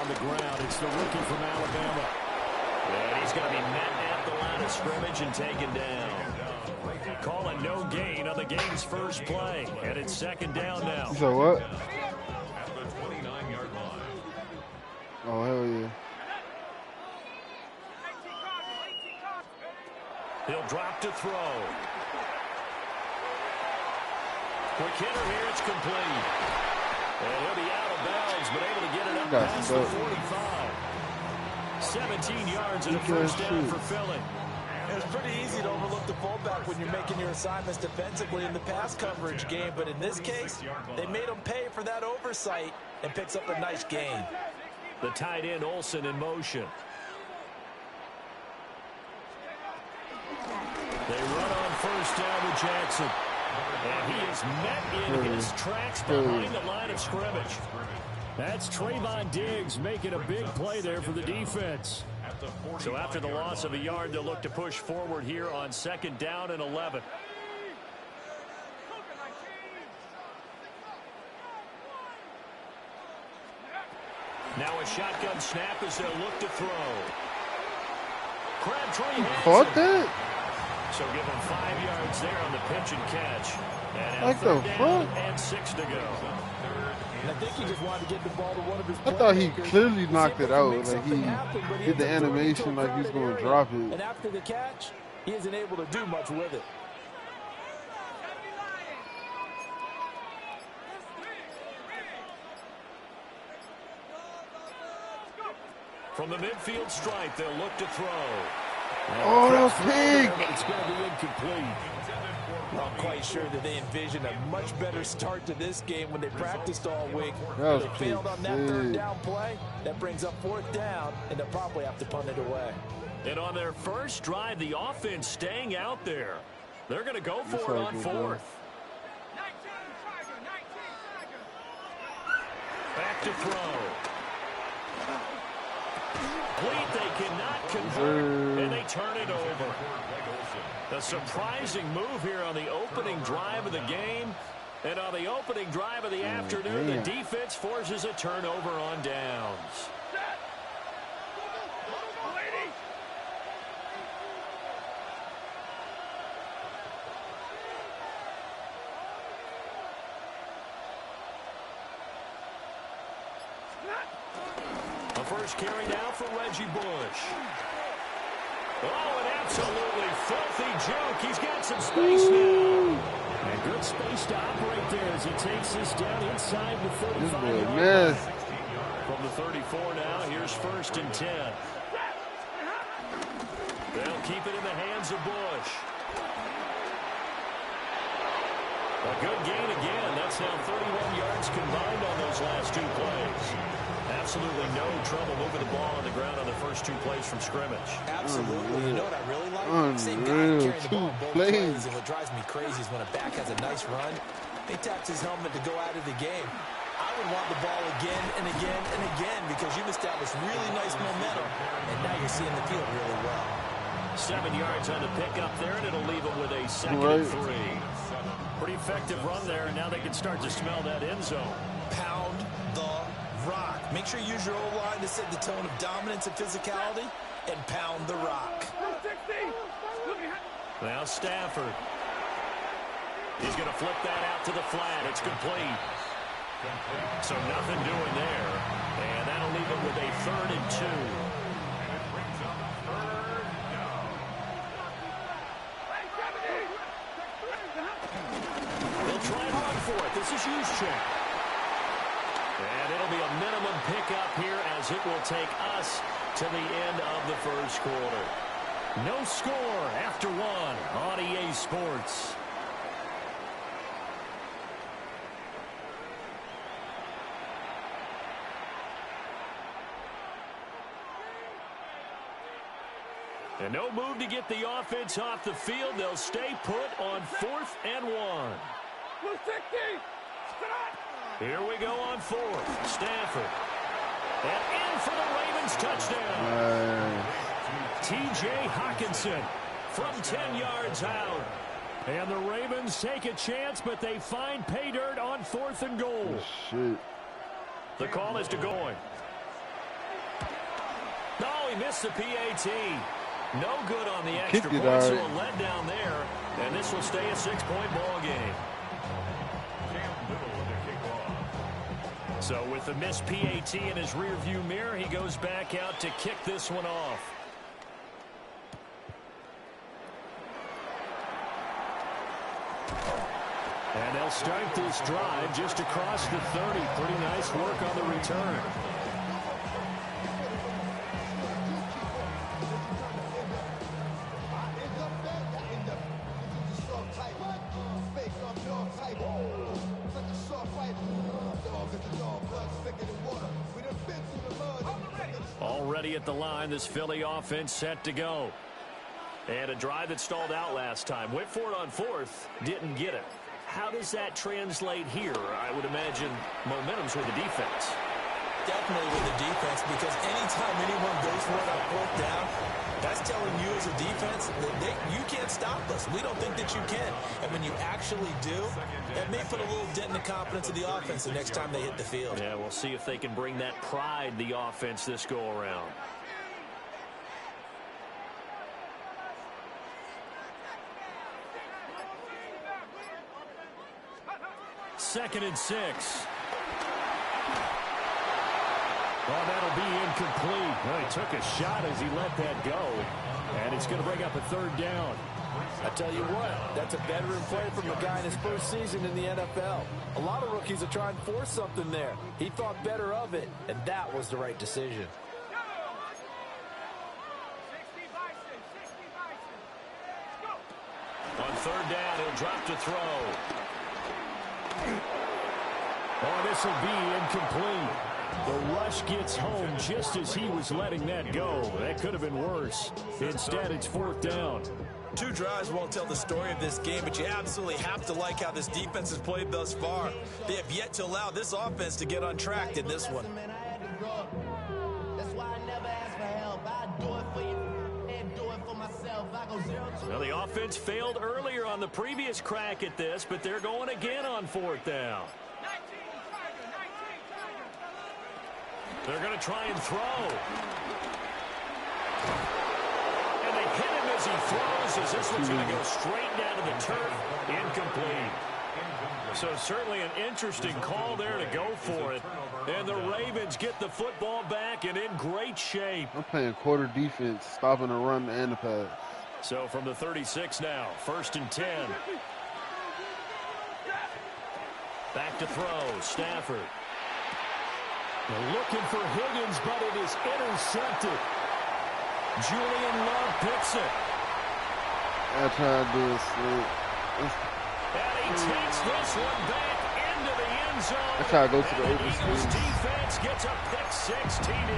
on the ground. It's the rookie from Alabama. And he's going to be met at the line of scrimmage and taken down. Call a no gain on the game's first play. And it's second down now. So what? At the 29-yard line. Oh, hell yeah. He'll drop to throw. Quick hitter here, it's complete. And he'll be out of bounds, but able to get it up past the 45. 17 yards and a first down for Philly. It's pretty easy to overlook the fullback when you're making your assignments defensively in the pass coverage game, but in this case, they made him pay for that oversight and picks up a nice gain. The tight end Olsen in motion. They run on first down with Jackson. And he is met in his tracks behind the line of scrimmage. That's Trayvon Diggs making a big play there for the defense. So after the loss of a yard, they'll look to push forward here on second down and 11. Now a shotgun snap as they'll look to throw. Crabtree caught that? So give him 5 yards there on the pitch and catch. And like the fuck? And 6 to go. And I think he just wanted to get the ball to one of his I thought he playmakers. clearly knocked it out. Make Like something happen, but he did the ends up throwing animation to a like he's vertical going to area. drop it. And after the catch, he isn't able to do much with it. From the midfield stripe, they'll look to throw. Oh, that was big. It's going to be incomplete. I'm quite sure that they envisioned a much better start to this game when they practiced all week. That was They failed on that big. third down play. That brings up fourth down, and they'll probably have to punt it away. And on their first drive, the offense staying out there. They're going to go for it on fourth. Back to throw. Complete, they cannot convert, and they turn it over. A surprising move here on the opening drive of the game. And on the opening drive of the afternoon, the defense forces a turnover on downs. A first carry down for Reggie Bush. Oh, an absolutely filthy juke. He's got some space now. And good space to operate there as he takes this down inside the 35-yard This line. From the 34 now, here's first and 10. They'll keep it in the hands of Bush. A good gain again. That's now 31 yards combined on those last 2 plays. Absolutely no trouble moving the ball on the ground on the first 2 plays from scrimmage. Absolutely. You know what I really like? Same guy Unreal. carrying the ball on both 2 plays. plays. And what drives me crazy is when a back has a nice run, he taps his helmet to go out of the game. I would want the ball again and again and again because you've established really nice momentum, and now you're seeing the field really well. 7 yards on the pickup there, and it'll leave them with a second and 3. Pretty effective run there, and now they can start to smell that end zone. Pound the rock. Make sure you use your O-line to set the tone of dominance and physicality, and pound the rock. Now Stafford. He's going to flip that out to the flat. It's complete. So nothing doing there. And that'll leave it with a 3rd and 2. They'll try hard for it. This is Juszczyk. And it'll be a minimum pickup here as it will take us to the end of the first quarter. No score after 1 on EA Sports. And no move to get the offense off the field. They'll stay put on 4th and 1. Here we go on 4th. Stafford. And in for the Ravens touchdown. T.J. Hawkinson from 10 yards out. And the Ravens take a chance, but they find pay dirt on 4th and goal. Shit. The call is to going. Oh, he missed the PAT. No good on the extra point, so a letdown there. And this will stay a 6-point ball game. So with the missed PAT in his rearview mirror, he goes back out to kick this one off. And they'll start this drive just across the 30. Pretty nice work on the return. Already at the line, this Philly offense set to go. And a drive that stalled out last time. Went for it on fourth, didn't get it. How does that translate here? I would imagine momentum's with the defense. Definitely with the defense, because anytime anyone goes for it on fourth down, that's telling you as a defense that you can't stop us. We don't think that you can. And when you actually do, that may put a little dent in the confidence of the offense the next time they hit the field. Yeah, we'll see if they can bring that pride, the offense, this go-around. Second and 6. Well, that'll be incomplete. Well, he took a shot as he let that go. And it's going to bring up a third down. I tell you what, that's a veteran play from a guy in his first season in the NFL. A lot of rookies are trying to force something there. He thought better of it, and that was the right decision. On third down, he'll drop to throw. Oh, this will be incomplete. The rush gets home just as he was letting that go. That could have been worse. Instead, it's fourth down. 2 drives won't tell the story of this game, but you absolutely have to like how this defense has played thus far. They have yet to allow this offense to get untracked in this one. Well, the offense failed earlier on the previous crack at this, but they're going again on fourth down. They're going to try and throw. And they hit him as he throws, as this one's going to go straight down to the turf. Incomplete. So certainly an interesting call there to go for it. And the Ravens get the football back and in great shape. I'm playing quarter defense, stopping the run and the pass. So from the 36 now, 1st and 10. Back to throw, Stafford. They're looking for Higgins, but it is intercepted. Julian Love picks it. I try to do this. And he takes this one back into the end zone. I try to go to the open Eagles space. defense gets a pick-6 TD.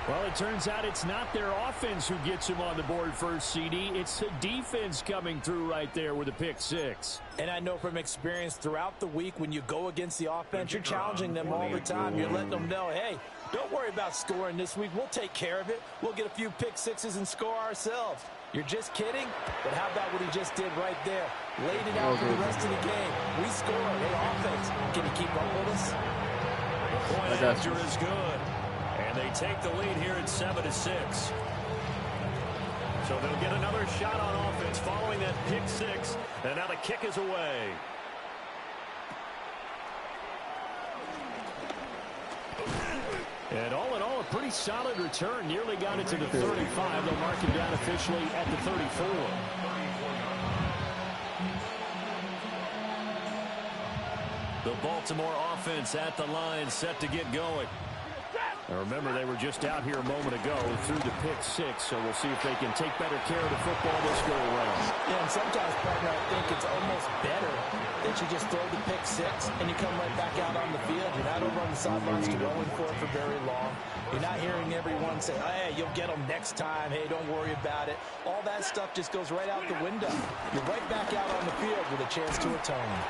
Well, it turns out it's not their offense who gets him on the board first, CD. It's the defense coming through right there with a pick-6. And I know from experience throughout the week, when you go against the offense, you're challenging them all the time. You're letting them know, hey, don't worry about scoring this week. We'll take care of it. We'll get a few pick-6s and score ourselves. You're just kidding? But how about what he just did right there? Laid it out for the rest of the game. We scored. Hey, offense, can you keep up with us? The point after is good. And they take the lead here at 7-6. So they'll get another shot on offense following that pick-6. And now the kick is away. And all in all, a pretty solid return. Nearly got it to the 35. They'll mark him down officially at the 34. The Baltimore offense at the line, set to get going. Now remember, they were just out here a moment ago through the pick-6, so we'll see if they can take better care of the football this go around. Yeah, and sometimes, partner, I think it's almost better that you just throw the pick-6 and you come right back out on the field. You're not over on the sidelines throwing for it for very long. You're not hearing everyone say, hey, you'll get them next time. Hey, don't worry about it. All that stuff just goes right out the window. You're right back out on the field with a chance to atone.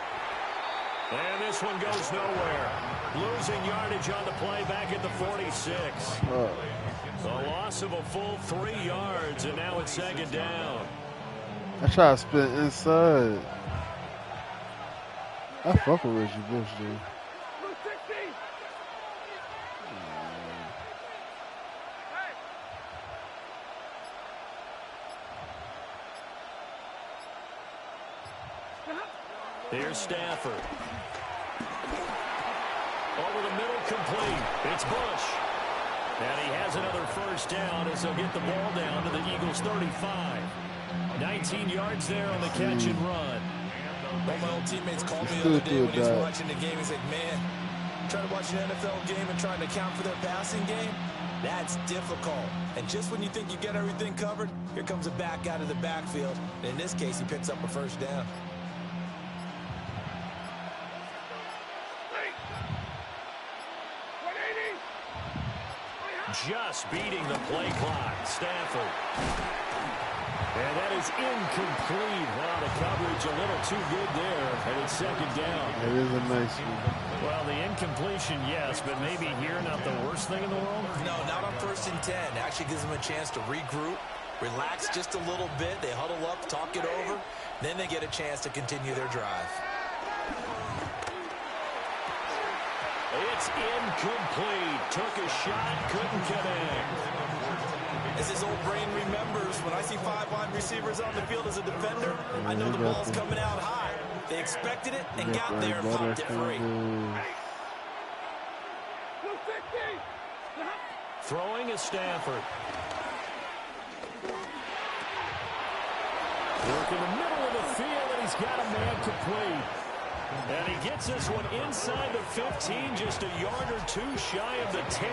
And this one goes nowhere. Losing yardage on the play back at the 46. The loss of a full 3 yards, and now it's 2nd down. I try to spin inside. I fuck with Reggie Bush, dude. Here's Stafford. Over the middle, complete. It's Bush. And he has another first down as they'll get the ball down to the Eagles' 35. 19 yards there on the catch and run. One of my old teammates called me the other day when he was watching the game. He's like, man, trying to watch an NFL game and trying to account for their passing game, that's difficult. And just when you think you get everything covered, here comes a back out of the backfield. And in this case, he picks up a first down. Just beating the play clock. Stafford. And that is incomplete. Wow, the coverage a little too good there. And it's second down. It is a nice one. Well, the incompletion, yes, but maybe here not the worst thing in the world? No, not on 1st and 10. Actually gives them a chance to regroup, relax just a little bit. They huddle up, talk it over. Then they get a chance to continue their drive. It's incomplete. Took a shot, couldn't connect. As his old brain remembers, when I see 5 wide receivers on the field as a defender, I know the ball's coming out high. They expected it and got there and popped it free. Throwing is Stafford. Work in the middle of the field, and he's got a man complete. And he gets this one inside the 15, just a yard or two shy of the 10.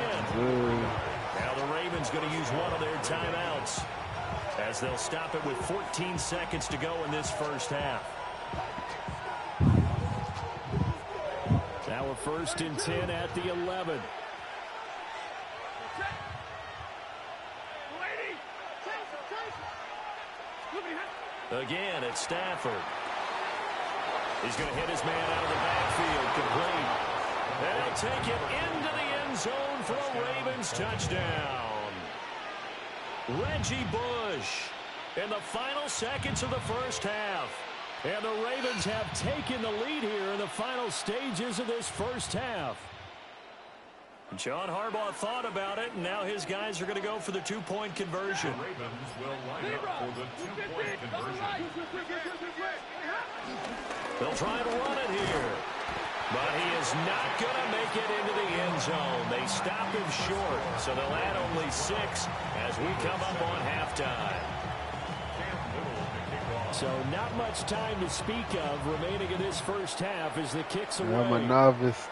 Now the Ravens going to use one of their timeouts as they'll stop it with 14 seconds to go in this first half. Now a 1st and 10 at the 11. Again, it's Stafford. He's going to hit his man out of the backfield, complete. And he'll take it into the end zone for a Ravens touchdown. Reggie Bush in the final seconds of the first half. And the Ravens have taken the lead here in the final stages of this first half. John Harbaugh thought about it, and now his guys are going to go for the 2-point conversion. The Ravens will line up for the 2-point conversion. They'll try to run it here. But he is not going to make it into the end zone. They stop him short, so they'll add only 6 as we come up on halftime. So not much time to speak of remaining in this first half as the kicks away. I'm a novice.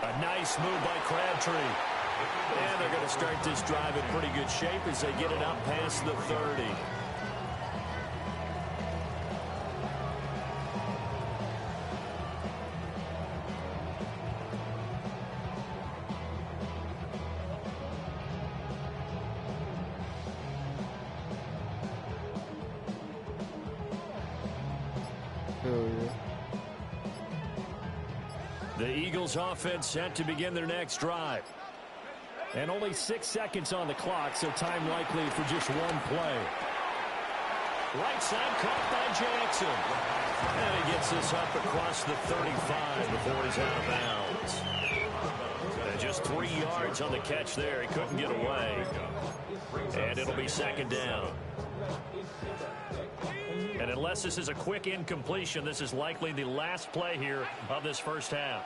A nice move by Crabtree. And they're going to start this drive in pretty good shape as they get it up past the 30. The Eagles offense set to begin their next drive. And only 6 seconds on the clock, so time likely for just one play. Right side caught by Jackson. And he gets this up across the 35 before he's out of bounds. And just 3 yards on the catch there. He couldn't get away. And it'll be second down. And unless this is a quick incompletion, this is likely the last play here of this first half.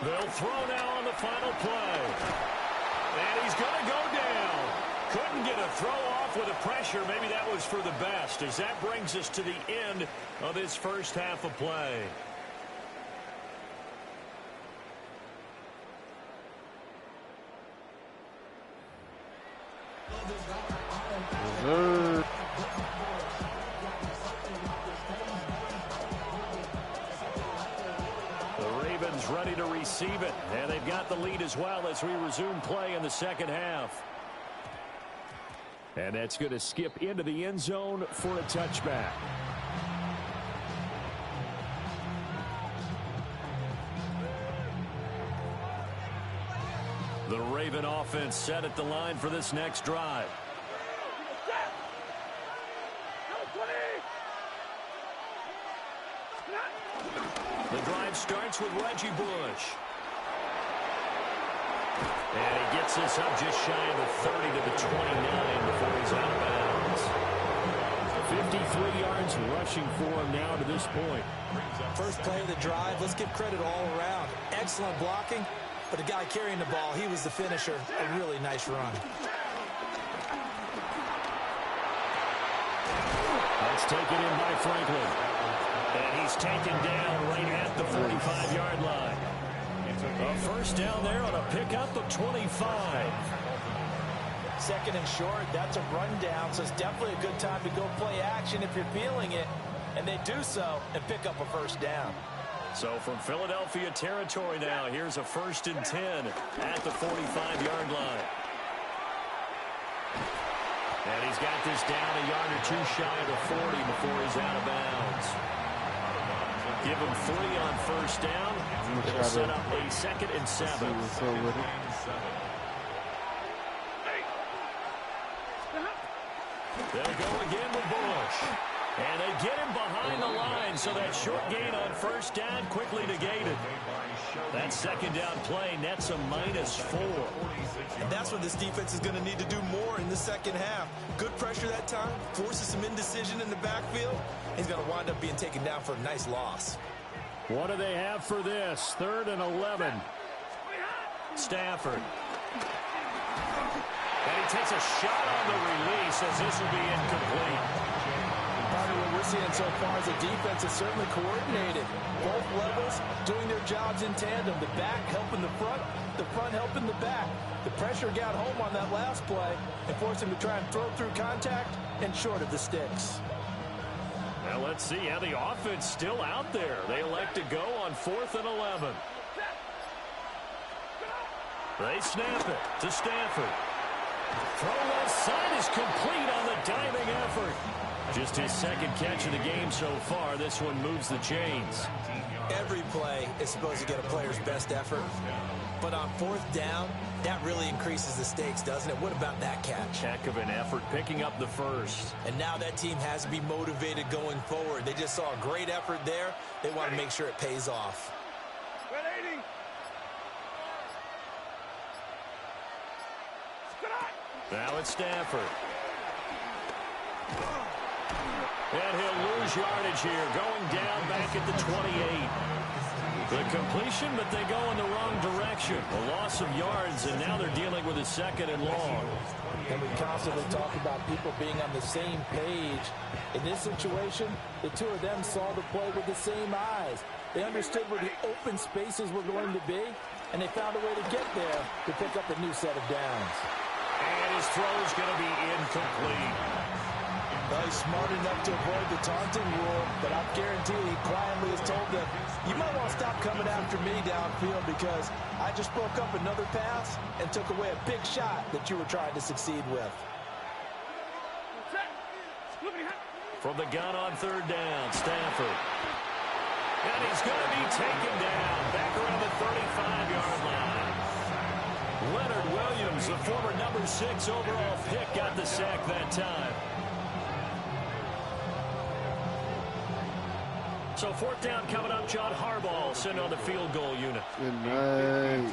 They'll throw now on the final play. And he's going to go down. Couldn't get a throw off with the pressure. Maybe that was for the best, as that brings us to the end of this first half of play. Ready to receive it, and they've got the lead as well as we resume play in the second half. And that's going to skip into the end zone for a touchback. The Raven offense set at the line for this next drive. The drive starts with Reggie Bush. And he gets this up just shy of the 30 to the 29 before he's out of bounds. 53 yards rushing for him now to this point. First play of the drive, let's give credit all around. Excellent blocking, but the guy carrying the ball, he was the finisher. A really nice run. That's taken in by Franklin. And he's taken down right at the 45-yard line. A first down there on a pickup of 25. Second and short, that's a rundown, so it's definitely a good time to go play action if you're feeling it. And they do so and pick up a first down. So from Philadelphia territory now, here's a 1st and 10 at the 45-yard line. And he's got this down a yard or two shy of the 40 before he's out of bounds. Give him 3 on first down. It'll set up a 2nd and 7. They'll go again with Bush. And they get him behind the line, so that short gain on first down quickly negated. That second down play nets a -4. And that's when this defense is going to need to do more in the second half. Good pressure that time, forces some indecision in the backfield. He's going to wind up being taken down for a nice loss. What do they have for this? 3rd and 11. Stafford. And he takes a shot on the release as this will be incomplete. Part of what we're seeing so far is the defense is certainly coordinated. Both levels doing their jobs in tandem. The back helping the front helping the back. The pressure got home on that last play and forced him to try and throw through contact and short of the sticks. Now let's see how the offense still out there. They elect to go on 4th and 11. They snap it to Stafford. Throw left side is complete on the diving effort. Just his 2nd catch of the game so far. This one moves the chains. Every play is supposed to get a player's best effort. But on 4th down, that really increases the stakes, doesn't it? What about that catch? Heck of an effort picking up the first. And now that team has to be motivated going forward. They just saw a great effort there. They want to make sure it pays off. Now it's Stafford. And he'll lose yardage here, going down back at the 28. The completion, but they go in the wrong direction. A loss of yards, and now they're dealing with a 2nd and long. And we constantly talk about people being on the same page. In this situation, the two of them saw the play with the same eyes. They understood where the open spaces were going to be, and they found a way to get there to pick up a new set of downs. And his throw is going to be incomplete. Well, he's smart enough to avoid the taunting rule, but I guarantee he quietly has told them, you might want to stop coming after me downfield because I just broke up another pass and took away a big shot that you were trying to succeed with. From the gun on 3rd down, Stafford. And he's going to be taken down back around the 35-yard line. Leonard Williams, the former number 6 overall pick, got the sack that time. So 4th down coming up. John Harbaugh sent on the field goal unit. Good night.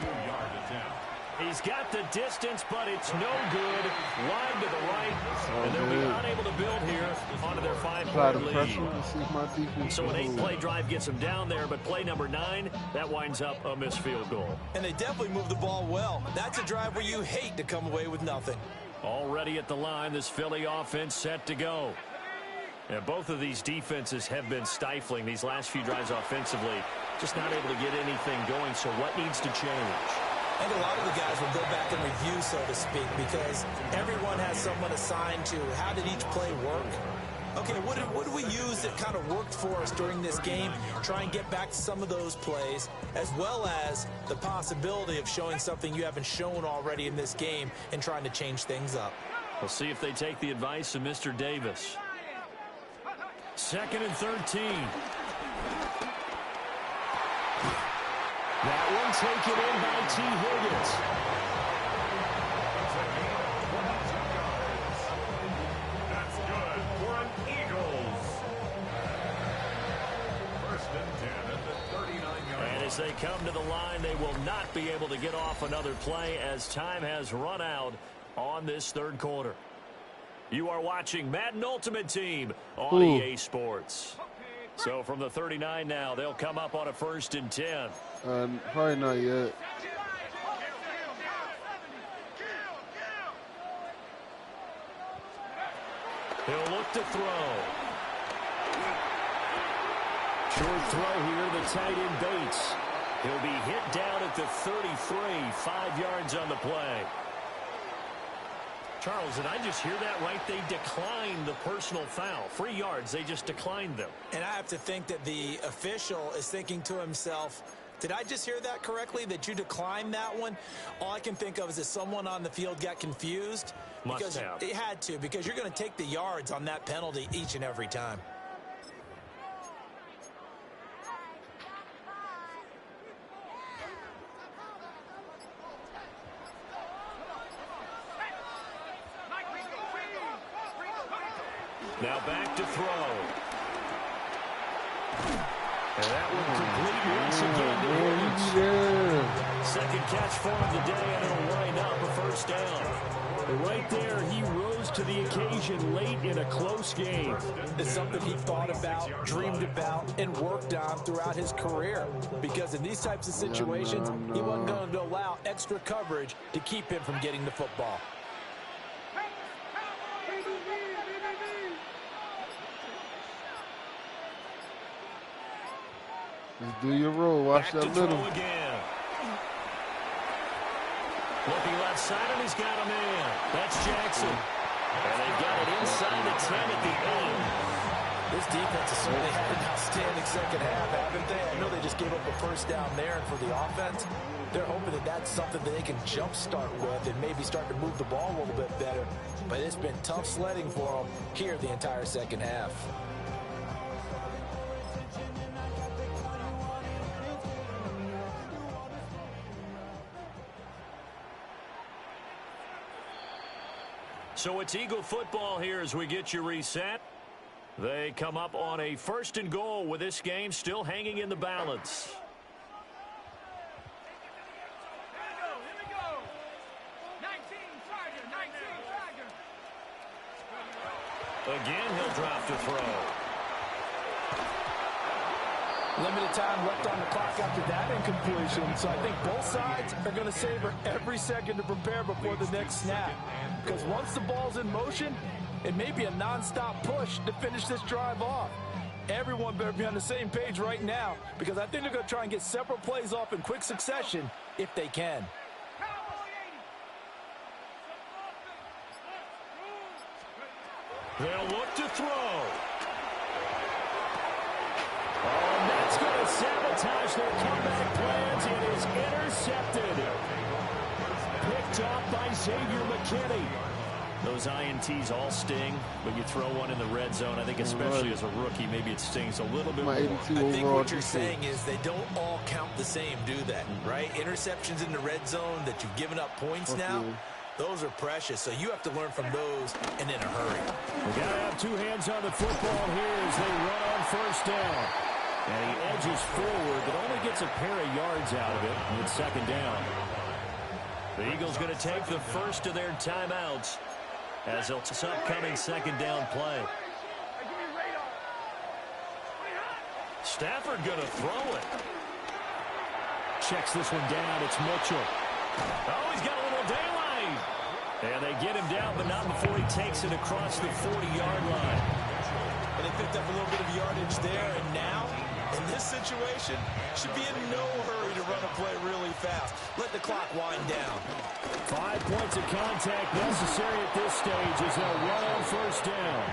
He's got the distance, but it's no good. Wide to the right, and they'll be unable to build here onto their 5-point lead. So an 8-play drive gets them down there, but play number 9, that winds up a missed field goal. And they definitely moved the ball well. That's a drive where you hate to come away with nothing. Already at the line, this Philly offense set to go. And both of these defenses have been stifling these last few drives offensively. Just not able to get anything going, so what needs to change? I think a lot of the guys will go back and review, so to speak, because everyone has someone assigned to how did each play work. Okay, what did we use that kind of worked for us during this game? Try and get back to some of those plays, as well as the possibility of showing something you haven't shown already in this game and trying to change things up. We'll see if they take the advice of Mr. Davis. 2nd and 13. That one taken in by T. Higgins. That's good for an Eagles. 1st and 10 at the 39-yard line. And as they come to the line, they will not be able to get off another play as time has run out on this 3rd quarter. You are watching Madden Ultimate Team on EA Sports. So from the 39 now, they'll come up on a 1st and 10. Probably not yet. He'll look to throw. Short throw here, the tight end Bates. He'll be hit down at the 33, 5 yards on the play. Charles, did I just hear that right? They declined the personal foul. 3 yards, they just declined them. And I have to think that the official is thinking to himself, did I just hear that correctly, that you declined that one? All I can think of is that someone on the field got confused. Must have. It had to, because you're going to take the yards on that penalty each and every time. Now back to throw. And that one complete once again to Hurts. Second catch for him today, and it'll wind up a 1st down. And right there, he rose to the occasion late in a close game. It's something he thought about, dreamed about, and worked on throughout his career. Because in these types of situations, he wasn't going to allow extra coverage to keep him from getting the football. Just do your role. Watch that little. Again. Looking left side, and he's got a man. That's Jackson. And they've got it inside the 10 at the end. This defense has certainly had an outstanding second half, haven't they? I know they just gave up the 1st down there, and for the offense, they're hoping that that's something that they can jumpstart with and maybe start to move the ball a little bit better. But it's been tough sledding for them here the entire second half. So it's Eagle football here as we get you reset. They come up on a 1st and goal with this game still hanging in the balance. Here we go. 19, Tiger. Again, he'll drop to throw. Limited time left on the clock after that incompletion. So I think both sides are going to savor every second to prepare before the next snap. Because once the ball's in motion, it may be a nonstop push to finish this drive off. Everyone better be on the same page right now, because I think they're going to try and get several plays off in quick succession if they can. They'll look to throw. Oh, and that's going to sabotage their comeback plans. It is intercepted. Picked off by Xavier McKinney. Those INTs all sting, but you throw one in the red zone. I think especially as a rookie, maybe it stings a little bit more. I think what you're saying is they don't all count the same, do they? Right? Interceptions in the red zone that you've given up points now, those are precious. So you have to learn from those and in a hurry. We got to have 2 hands on the football here as they run on 1st down. And he edges forward, but only gets a pair of yards out of it with 2nd down. The Eagles going to take the first of their timeouts as they'll this upcoming 2nd down play. Stafford going to throw it. Checks this one down. It's Mitchell. Oh, he's got a little daylight. And they get him down, but not before he takes it across the 40-yard line. And they picked up a little bit of yardage there, and now, in this situation, should be in no hurry to run a play really fast. Let the clock wind down. 5 points of contact necessary at this stage as they'll run on 1st down.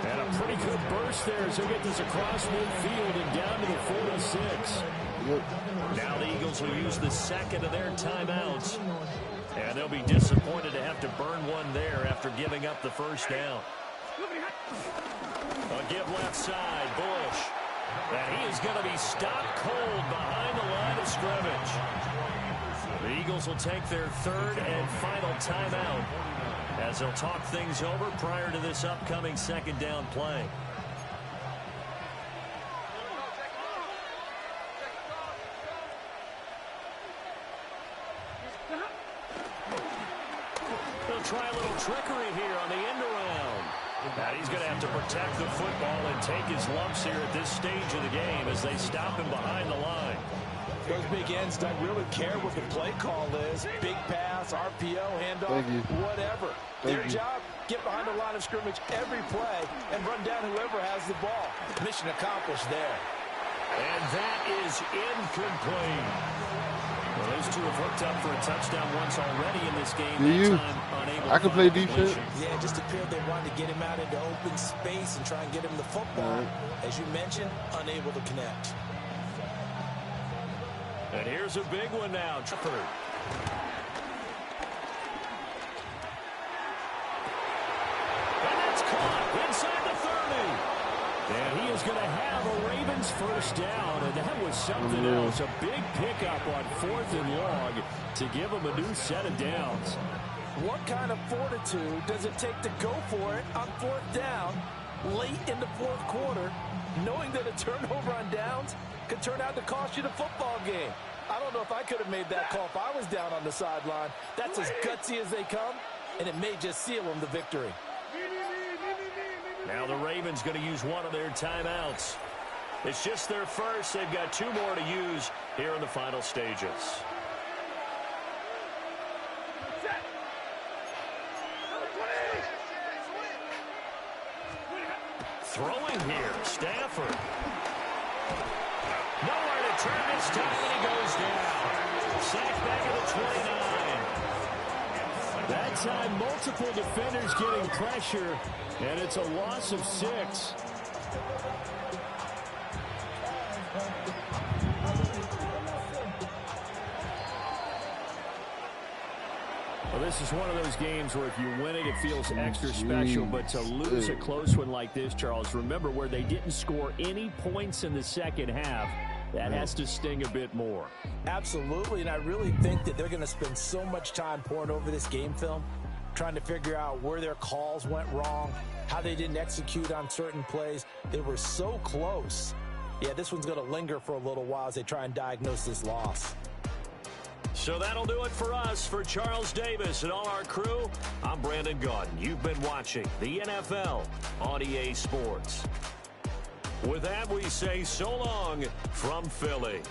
And a pretty good burst there as they'll get this across midfield and down to the 46. Now the Eagles will use the 2nd of their timeouts. And they'll be disappointed to have to burn one there after giving up the 1st down. A give left side, Bush. And he is going to be stopped cold behind the line of scrimmage. The Eagles will take their 3rd and final timeout as they'll talk things over prior to this upcoming 2nd down play. They'll try a little trickery here on the end around. Now he's going to have to protect the football and take his lumps here at this stage of the game as they stop him behind the line. Those big ends don't really care what the play call is. Big pass, RPO, handoff, whatever. Their job, get behind the line of scrimmage every play and run down whoever has the ball. Mission accomplished there. And that is incomplete. Well, those two have hooked up for a touchdown once already in this game. I can play defense. Yeah, it just appeared they wanted to get him out into open space and try and get him the football. As you mentioned, unable to connect. And here's a big one now. Trafford. And that's caught inside the 30. And he is going to have a Ravens first down. And that was something else. A big pickup on 4th and long to give him a new set of downs. What kind of fortitude does it take to go for it on 4th down late in the 4th quarter, knowing that a turnover on downs could turn out to cost you the football game? I don't know if I could have made that call if I was down on the sideline. That's as gutsy as they come, and it may just seal them the victory. Now the Ravens going to use one of their timeouts. It's just their first. They've got 2 more to use here in the final stages. Throwing here, Stafford. Nowhere to turn this time, and he goes down. Sacked back at the 29. That time, multiple defenders getting pressure, and it's a loss of 6. Well, this is one of those games where if you win it, it feels extra special. But to lose a close one like this, Charles, remember where they didn't score any points in the second half, that has to sting a bit more. Absolutely, and I really think that they're going to spend so much time pouring over this game film, trying to figure out where their calls went wrong, how they didn't execute on certain plays. They were so close. Yeah, this one's going to linger for a little while as they try and diagnose this loss. So that'll do it for us. For Charles Davis and all our crew, I'm Brandon Gaudin. You've been watching the NFL on EA Sports. With that, we say so long from Philly.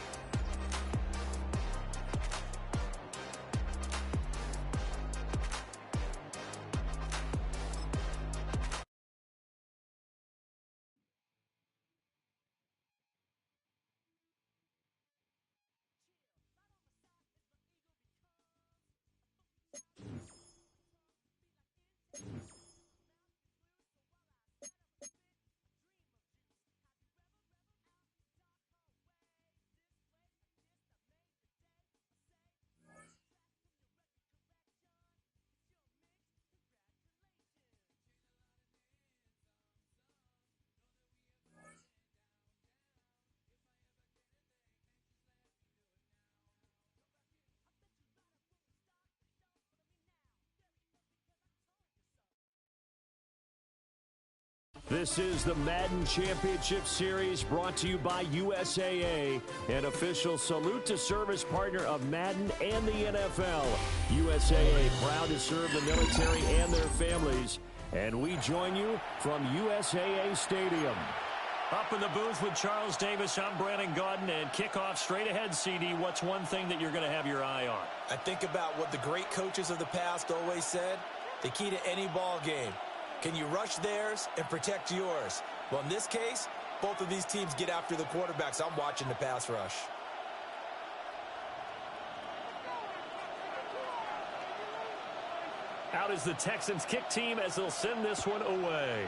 This is the Madden Championship Series brought to you by USAA, an official salute to service partner of Madden and the NFL. USAA proud to serve the military and their families. And we join you from USAA Stadium. Up in the booth with Charles Davis, I'm Brandon Gaudin, and kickoff straight ahead, CD. What's one thing that you're going to have your eye on? I think about what the great coaches of the past always said. The key to any ball game. Can you rush theirs and protect yours? Well, in this case, both of these teams get after the quarterbacks. I'm watching the pass rush. Out is the Texans kick team as they'll send this one away.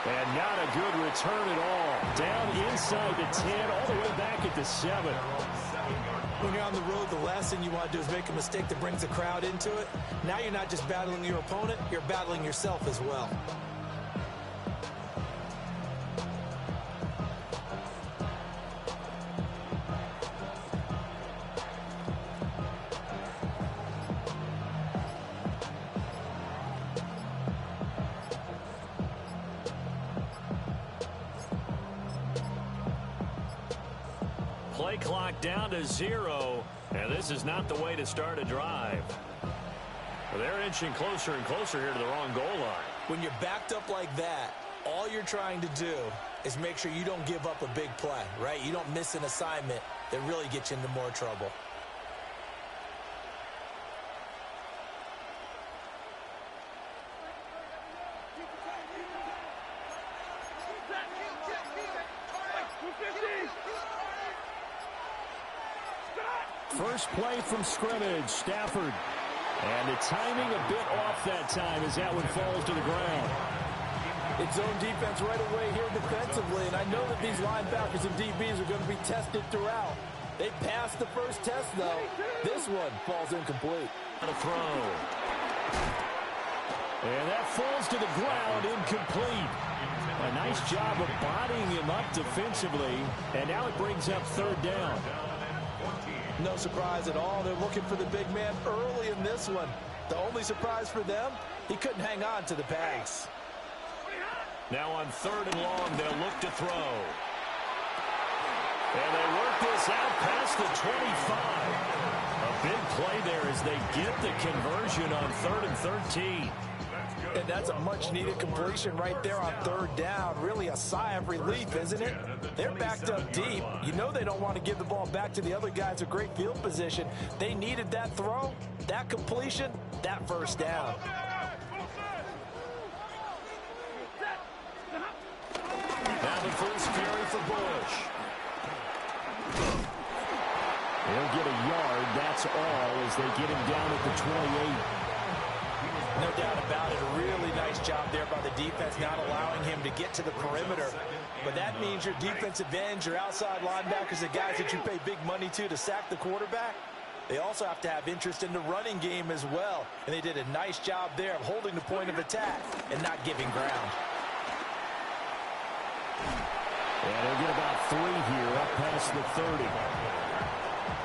And not a good return at all. Down inside the 10, all the way back at the 7. When you're on the road, the last thing you want to do is make a mistake that brings the crowd into it. Now you're not just battling your opponent, you're battling yourself as well. play clock down to 0, and this is not the way to start a drive. Well, they're inching closer and closer here to the wrong goal line. When you're backed up like that, all you're trying to do is make sure you don't give up a big play, right? You don't miss an assignment that really gets you into more trouble. First play from scrimmage, Stafford. And the timing a bit off that time as that one falls to the ground. It's zone defense right away here defensively, and I know that these linebackers and DBs are going to be tested throughout. They passed the first test, though. This one falls incomplete. On a throw. And that falls to the ground, incomplete. A nice job of bodying him up defensively, and now it brings up third down. No surprise at all. They're looking for the big man early in this one. The only surprise for them, he couldn't hang on to the pass. Now on third and long, they'll look to throw. And they work this out past the 25. A big play there as they get the conversion on 3rd and 13. And that's a much-needed completion right there on third down. Really a sigh of relief, isn't it? They're backed up deep. You know they don't want to give the ball back to the other guys in great field position. They needed that throw, that completion, that first down. Now the first carry for Bush. They'll get a yard, that's all, as they get him down at the 28. No doubt about it. A really nice job there by the defense, not allowing him to get to the perimeter. But that means your defensive ends, your outside linebackers, the guys that you pay big money to sack the quarterback, they also have to have interest in the running game as well. And they did a nice job there of holding the point of attack and not giving ground. And they'll get about 3 here up past the 30.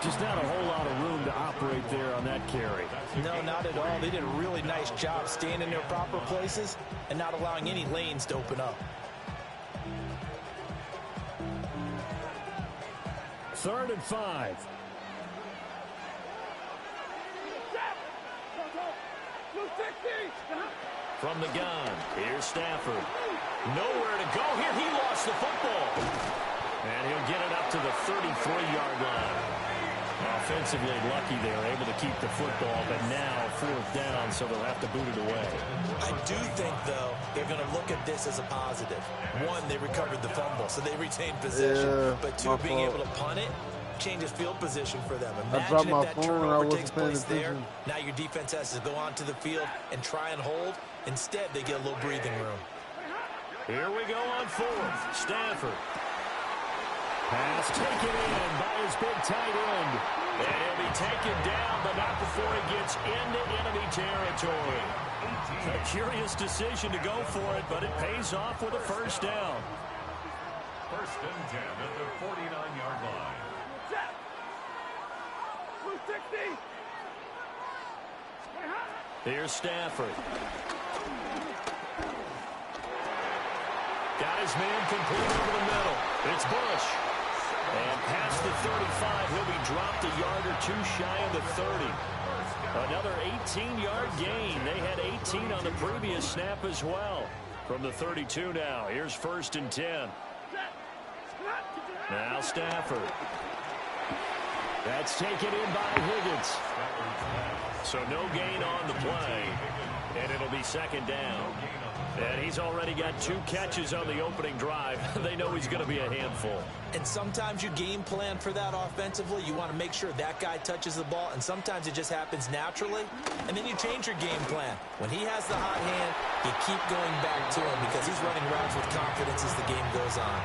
Just not a whole lot of room to operate there on that carry. No, not at all. They did a really nice job staying in their proper places and not allowing any lanes to open up. 3rd and 5. From the gun, here's Stafford. Nowhere to go here. He lost the football. And he'll get it up to the 33-yard line. Offensively lucky they're able to keep the football, but now 4th down, so they'll have to boot it away. I do think, though, they're going to look at this as a positive. One, they recovered the fumble, so they retained possession. Yeah, but two, being able to punt it changes field position for them. I dropped Imagine my if that phone and I turnover wasn't takes paying place there. attention. Now your defense has to go onto the field and try and hold. Instead, they get a little breathing room. Here we go on 4th. Stafford. Pass taken in by his big tight end. And he'll be taken down, but not before he gets into enemy territory. A curious decision to go for it, but it pays off with a first down. 1st and 10 at the 49-yard line. Here's Stafford. Got his man complete over the middle. It's Bush. And past the 35, he'll be dropped a yard or two shy of the 30. Another 18-yard gain. They had 18 on the previous snap as well. From the 32 now, here's 1st and 10. Now Stafford. That's taken in by Higgins. So no gain on the play, and it'll be 2nd down. And he's already got 2 catches on the opening drive. They know he's going to be a handful. And sometimes you game plan for that offensively. You want to make sure that guy touches the ball, and sometimes it just happens naturally. And then you change your game plan. When he has the hot hand, you keep going back to him because he's running routes with confidence as the game goes on.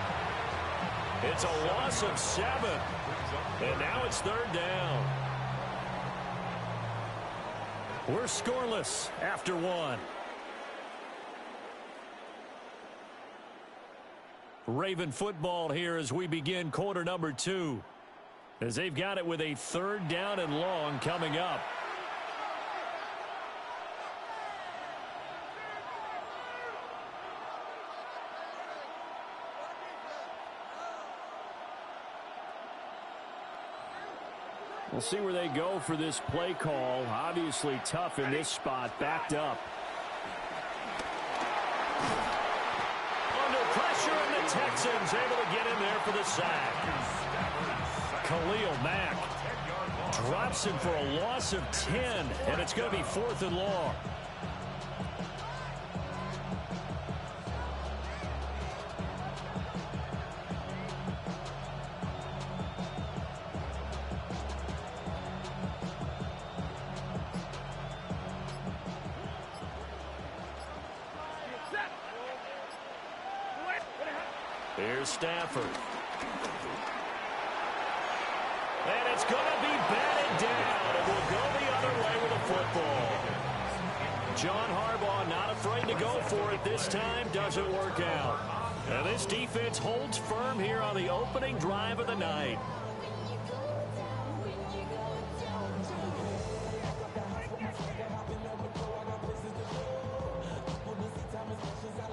It's a loss of 7. And now it's 3rd down. We're scoreless after 1. Raven football here as we begin quarter number 2. As they've got it with a 3rd down and long coming up. We'll see where they go for this play call. Obviously tough in this spot, backed up. Under pressure, and the Texans able to get in there for the sack. Khalil Mack drops him for a loss of 10, and it's going to be 4th and long. Here's Stafford. And it's going to be batted down. It will go the other way with a football. John Harbaugh not afraid to go for it this time. Doesn't work out. And this defense holds firm here on the opening drive of the night.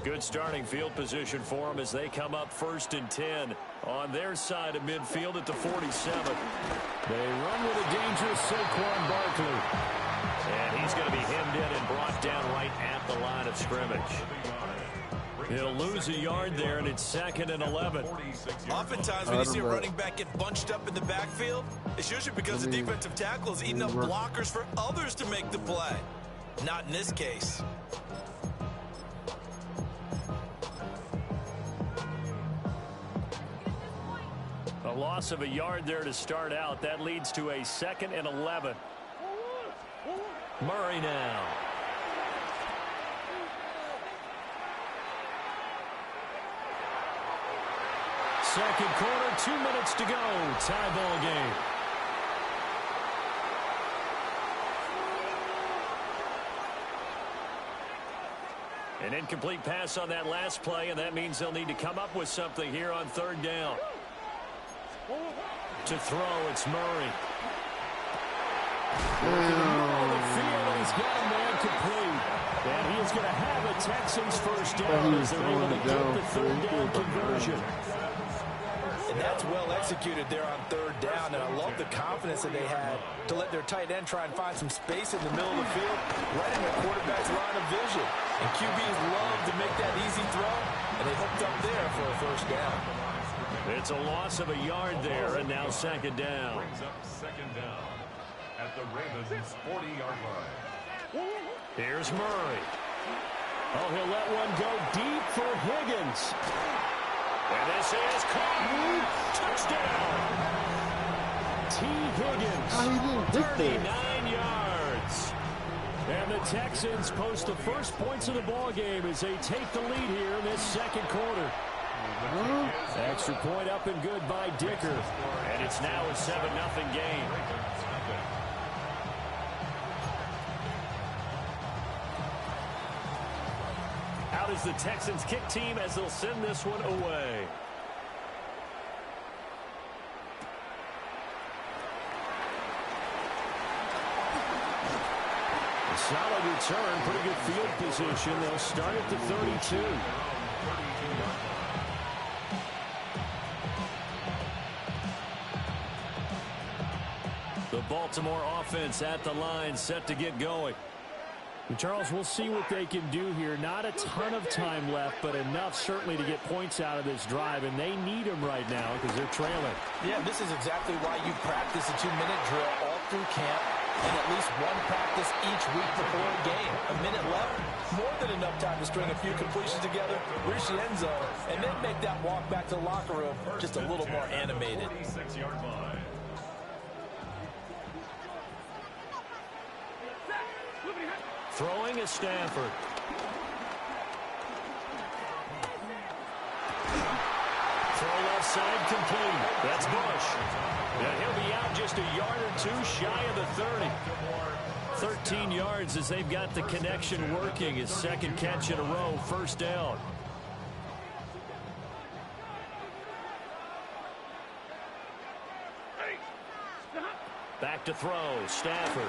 Good starting field position for them as they come up 1st and 10 on their side of midfield at the 47. They run with a dangerous Saquon Barkley. And he's going to be hemmed in and brought down right at the line of scrimmage. He'll lose a yard there, and it's 2nd and 11. Oftentimes when you see a running back get bunched up in the backfield, it's usually because the defensive tackle is eating up blockers for others to make the play. Not in this case. A loss of a yard there to start out. That leads to a 2nd and 11. Murray now. Second quarter, 2 minutes to go. Tie ball game. An incomplete pass on that last play, and that means they'll need to come up with something here on 3rd down. To throw, it's Murray. The field has got a man complete. And he is going to have a Texans first down as they're able to get the 3rd down conversion. And that's well executed there on 3rd down. And I love the confidence that they had to let their tight end try and find some space in the middle of the field, right in the quarterback's line of vision. And QBs love to make that easy throw, and they hooked up there for a 1st down. It's a loss of a yard there, and now 2nd down. Brings up 2nd down at the Ravens' 40-yard line. Here's Murray. Oh, he'll let one go deep for Higgins. And this is caught. Touchdown. T. Higgins, 39 yards. And the Texans post the first points of the ball game as they take the lead here in this 2nd quarter. Extra point up and good by Dicker. And it's now a 7-0 game. Out is the Texans kick team as they'll send this one away. A solid return, pretty good field position. They'll start at the 32. The Baltimore offense at the line, set to get going. And Charles, we'll see what they can do here. Not a ton of time left, but enough certainly to get points out of this drive, and they need them right now because they're trailing. Yeah, this is exactly why you practice a 2-minute drill all through camp and at least one practice each week before a game. A minute left, more than enough time to string a few completions together, reach the end zone, and then make that walk back to the locker room just a little more animated. 46-yard line. Throwing is Stafford. Throw left side complete. That's Bush. And he'll be out just a yard or 2 shy of the 30. 13 yards as they've got the connection working. His 2nd catch in a row, 1st down. Back to throw, Stafford.